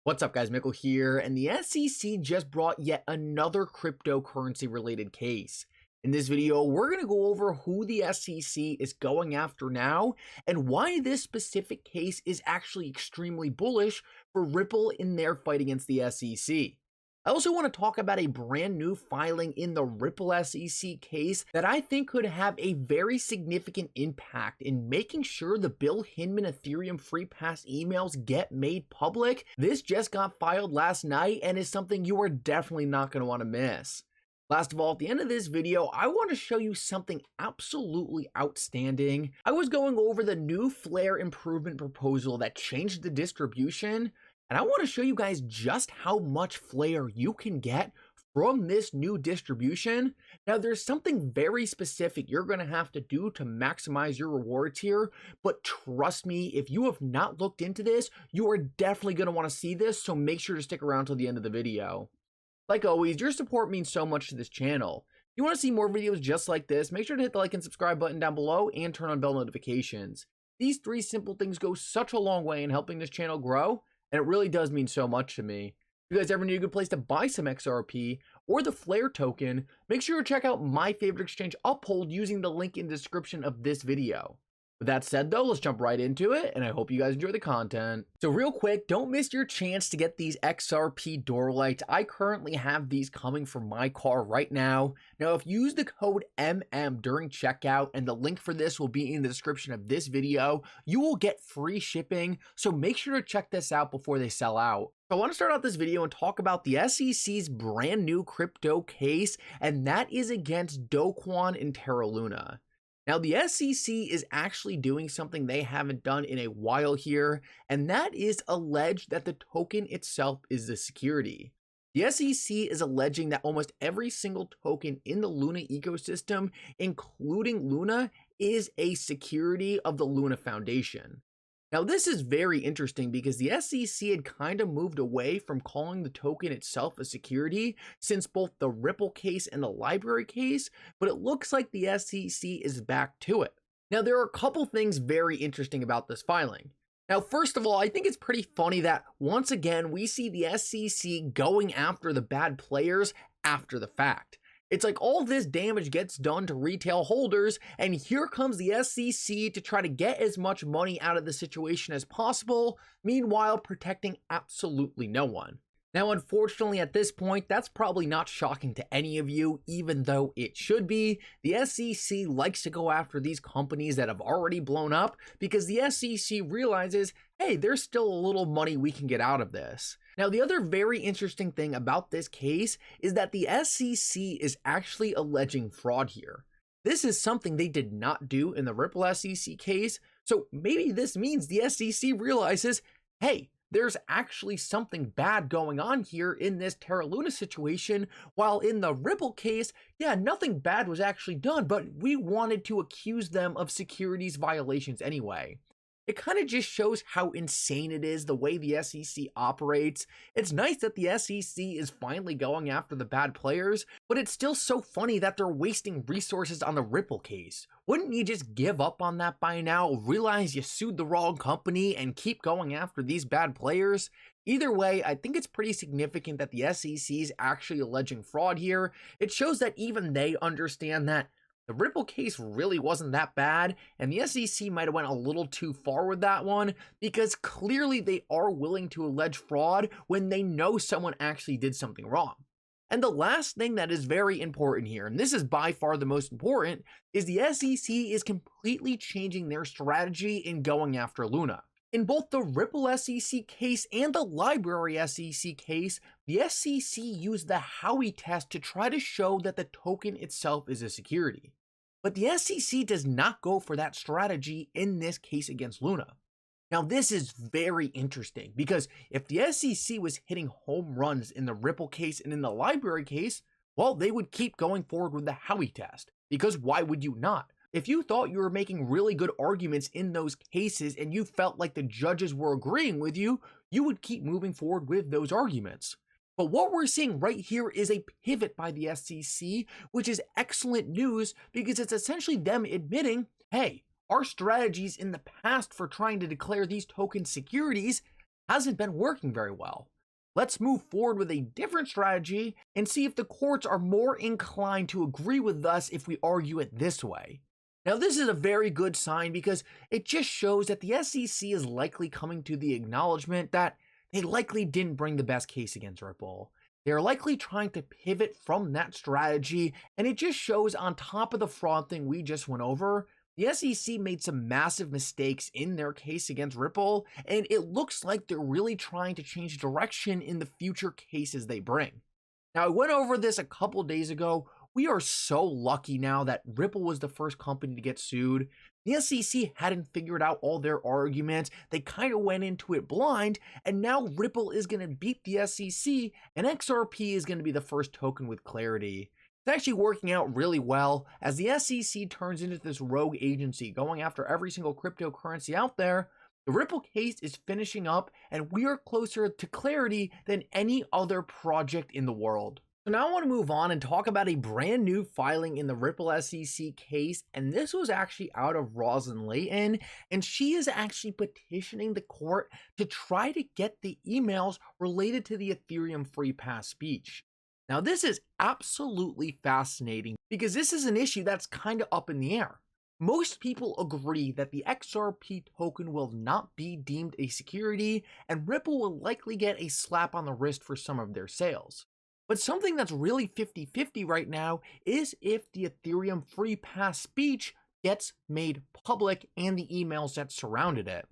What's up guys, Mickle here, and the SEC just brought yet another cryptocurrency related case. In this video, we're going to go over who the SEC is going after now and why this specific case is actually extremely bullish for Ripple in their fight against the SEC. I also want to talk about a brand new filing in the Ripple SEC case that I think could have a very significant impact in making sure the Bill Hinman Ethereum Free Pass emails get made public. This just got filed last night and is something you are definitely not going to want to miss. Last of all, at the end of this video, I want to show you something absolutely outstanding. I was going over the new Flair improvement proposal that changed the distribution, and I want to show you guys just how much Flair you can get from this new distribution. Now, there's something very specific you're going to have to do to maximize your rewards here, but trust me, if you have not looked into this, you are definitely going to want to see this, so make sure to stick around till the end of the video. Like always, your support means so much to this channel. If you want to see more videos just like this, make sure to hit the like and subscribe button down below and turn on bell notifications. These three simple things go such a long way in helping this channel grow, and it really does mean so much to me. If you guys ever need a good place to buy some XRP or the Flair token, make sure to check out my favorite exchange, Uphold, using the link in the description of this video. With that said though, let's jump right into it, and I hope you guys enjoy the content. So real quick, don't miss your chance to get these XRP door lights. I currently have these coming from my car right now. Now, if you use the code MM during checkout, and the link for this will be in the description of this video, you will get free shipping, so make sure to check this out before they sell out. So I want to start out this video and talk about the SEC's brand new crypto case, and that is against Do Kwon and Terra Luna. Now, the SEC is actually doing something they haven't done in a while here, and that is allege that the token itself is the security. The SEC is alleging that almost every single token in the Luna ecosystem, including Luna, is a security of the Luna Foundation. Now, this is very interesting because the SEC had kind of moved away from calling the token itself a security since both the Ripple case and the library case, but it looks like the SEC is back to it. Now, there are a couple things very interesting about this filing. Now, first of all, I think it's pretty funny that once again, we see the SEC going after the bad players after the fact. It's like all this damage gets done to retail holders, and here comes the SEC to try to get as much money out of the situation as possible, meanwhile protecting absolutely no one. Now, unfortunately, at this point, that's probably not shocking to any of you, even though it should be. The SEC likes to go after these companies that have already blown up because the SEC realizes, hey, there's still a little money we can get out of this. Now, the other very interesting thing about this case is that the SEC is actually alleging fraud here. This is something they did not do in the Ripple SEC case, so maybe this means the SEC realizes, hey, there's actually something bad going on here in this Terra Luna situation, while in the Ripple case, yeah, nothing bad was actually done, but we wanted to accuse them of securities violations anyway. It kind of just shows how insane it is the way the SEC operates. It's nice that the SEC is finally going after the bad players, but it's still so funny that they're wasting resources on the Ripple case. Wouldn't you just give up on that by now, realize you sued the wrong company, and keep going after these bad players? Either way, I think it's pretty significant that the SEC is actually alleging fraud here. It shows that even they understand that the Ripple case really wasn't that bad, and the SEC might have went a little too far with that one, because clearly they are willing to allege fraud when they know someone actually did something wrong. And the last thing that is very important here, and this is by far the most important, is the SEC is completely changing their strategy in going after Luna. In both the Ripple SEC case and the library SEC case, the SEC used the Howey test to try to show that the token itself is a security. But the SEC does not go for that strategy in this case against Luna. Now, this is very interesting because if the SEC was hitting home runs in the Ripple case and in the library case, well, they would keep going forward with the Howey test, because why would you not? If you thought you were making really good arguments in those cases and you felt like the judges were agreeing with you, you would keep moving forward with those arguments. But what we're seeing right here is a pivot by the SEC, which is excellent news because it's essentially them admitting, hey, our strategies in the past for trying to declare these token securities hasn't been working very well. Let's move forward with a different strategy and see if the courts are more inclined to agree with us if we argue it this way. Now, this is a very good sign because it just shows that the SEC is likely coming to the acknowledgement that they likely didn't bring the best case against Ripple. They're likely trying to pivot from that strategy, and it just shows on top of the fraud thing we just went over, the SEC made some massive mistakes in their case against Ripple, and it looks like they're really trying to change direction in the future cases they bring. Now, I went over this a couple days ago. We are so lucky now that Ripple was the first company to get sued. The SEC hadn't figured out all their arguments. They kind of went into it blind, and now Ripple is going to beat the SEC, and XRP is going to be the first token with clarity. It's actually working out really well as the SEC turns into this rogue agency going after every single cryptocurrency out there. The Ripple case is finishing up, and we are closer to clarity than any other project in the world. So now I want to move on and talk about a brand new filing in the Ripple SEC case, and this was actually out of Rosalind Layton, and she is actually petitioning the court to try to get the emails related to the Ethereum free pass speech. Now, this is absolutely fascinating because this is an issue that's kind of up in the air. Most people agree that the XRP token will not be deemed a security, and Ripple will likely get a slap on the wrist for some of their sales. But something that's really 50-50 right now is if the Ethereum free pass speech gets made public and the emails that surrounded it.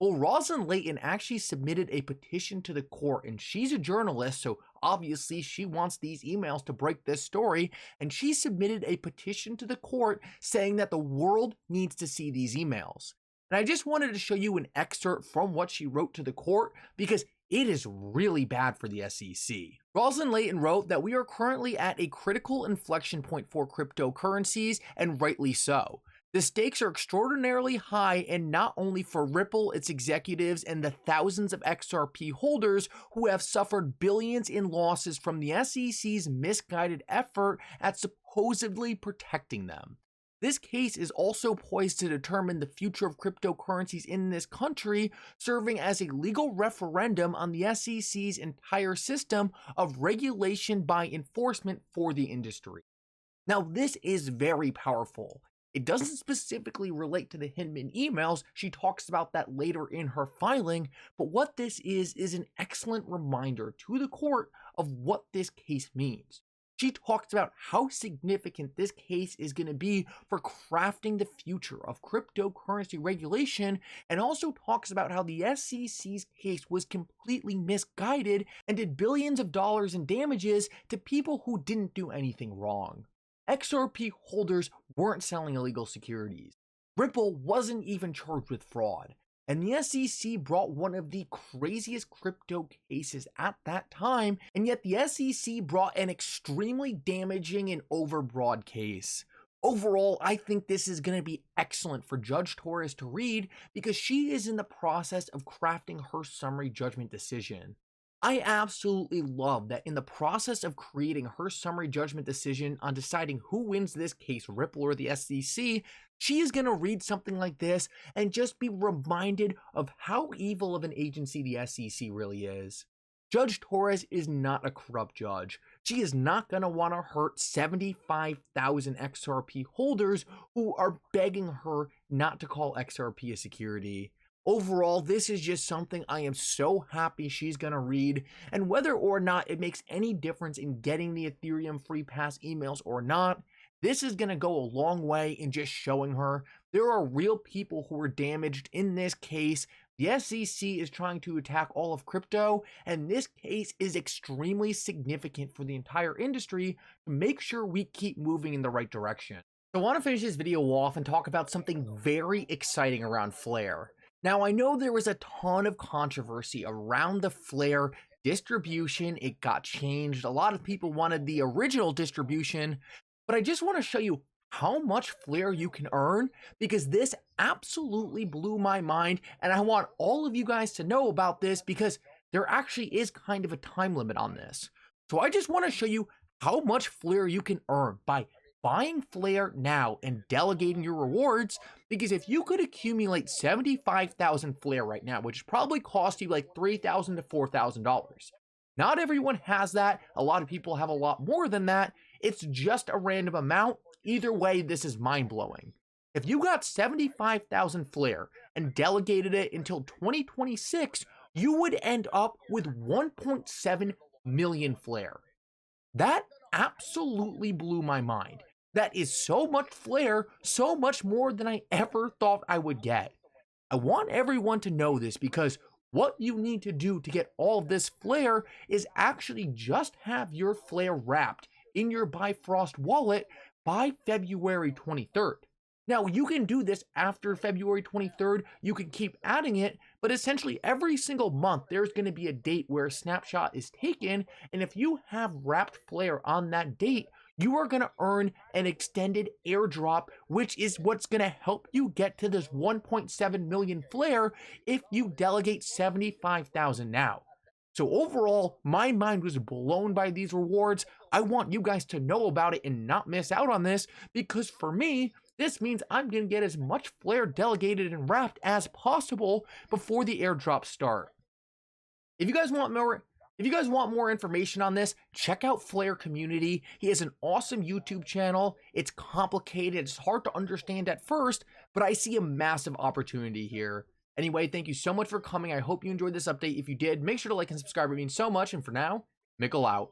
Well, Rosalind Layton actually submitted a petition to the court, and she's a journalist, so obviously she wants these emails to break this story, and she submitted a petition to the court saying that the world needs to see these emails. And I just wanted to show you an excerpt from what she wrote to the court because it is really bad for the SEC. Rosalind Layton wrote that we are currently at a critical inflection point for cryptocurrencies, and rightly so. The stakes are extraordinarily high, and not only for Ripple, its executives, and the thousands of XRP holders who have suffered billions in losses from the SEC's misguided effort at supposedly protecting them. This case is also poised to determine the future of cryptocurrencies in this country, serving as a legal referendum on the SEC's entire system of regulation by enforcement for the industry. Now, this is very powerful. It doesn't specifically relate to the Hinman emails. She talks about that later in her filing, but what this is an excellent reminder to the court of what this case means. She talks about how significant this case is going to be for crafting the future of cryptocurrency regulation, and also talks about how the SEC's case was completely misguided and did billions of dollars in damages to people who didn't do anything wrong. XRP holders weren't selling illegal securities. Ripple wasn't even charged with fraud. And the SEC brought one of the craziest crypto cases at that time, and yet the SEC brought an extremely damaging and overbroad case. Overall, I think this is going to be excellent for Judge Torres to read because she is in the process of crafting her summary judgment decision. I absolutely love that in the process of creating her summary judgment decision on deciding who wins this case, Ripple or the SEC, she is going to read something like this and just be reminded of how evil of an agency the SEC really is. Judge Torres is not a corrupt judge. She is not going to want to hurt 75,000 XRP holders who are begging her not to call XRP a security. Overall, this is just something I am so happy she's going to read, and whether or not it makes any difference in getting the Ethereum free pass emails or not, this is going to go a long way in just showing her there are real people who were damaged in this case. The SEC is trying to attack all of crypto, and this case is extremely significant for the entire industry to make sure we keep moving in the right direction. So I want to finish this video off and talk about something very exciting around Flair. Now, I know there was a ton of controversy around the Flair distribution. It got changed. A lot of people wanted the original distribution, but I just want to show you how much Flair you can earn because this absolutely blew my mind, and I want all of you guys to know about this because there actually is kind of a time limit on this. So I just want to show you how much Flair you can earn by buying Flair now and delegating your rewards, because if you could accumulate 75,000 Flair right now, which probably cost you like $3,000 to $4,000. Not everyone has that. A lot of people have a lot more than that. It's just a random amount. Either way, this is mind-blowing. If you got 75,000 Flair and delegated it until 2026, you would end up with 1.7 million Flair. That absolutely blew my mind. That is so much Flair, so much more than I ever thought I would get. I want everyone to know this, because what you need to do to get all this Flair is actually just have your Flair wrapped in your Bifrost wallet by February 23rd. Now, you can do this after February 23rd, you can keep adding it, but essentially every single month there's going to be a date where a snapshot is taken, and if you have wrapped Flair on that date, you are going to earn an extended airdrop, which is what's going to help you get to this 1.7 million Flair if you delegate 75,000 now. So overall, my mind was blown by these rewards. I want you guys to know about it and not miss out on this, because for me, this means I'm going to get as much Flair delegated and wrapped as possible before the airdrops start. If you guys want more information on this, check out Flair Community. He has an awesome YouTube channel. It's complicated, it's hard to understand at first, but I see a massive opportunity here. Anyway, thank you so much for coming. I hope you enjoyed this update. If you did, make sure to like and subscribe. It means so much. And for now, Mickle out.